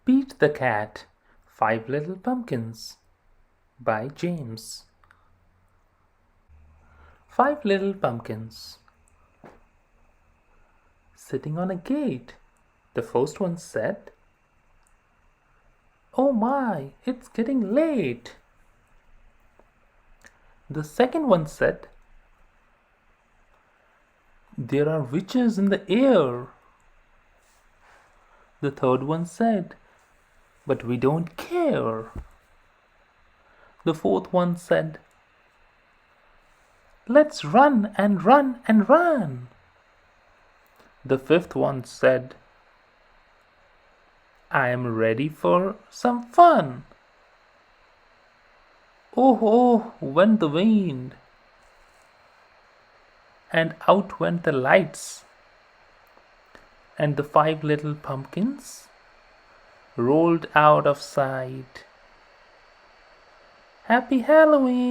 Beat the Cat, Five Little Pumpkins by James. Five little pumpkins sitting on a gate. The first one said, "Oh my, it's getting late." The second one said, "There are witches in the air." The third one said, "But we don't care." The fourth one said, "Let's run and run and run." The fifth one said, "I am ready for some fun." Oh, oh, went the wind, and out went the lights, and the five little pumpkins rolled out of sight. Happy Halloween!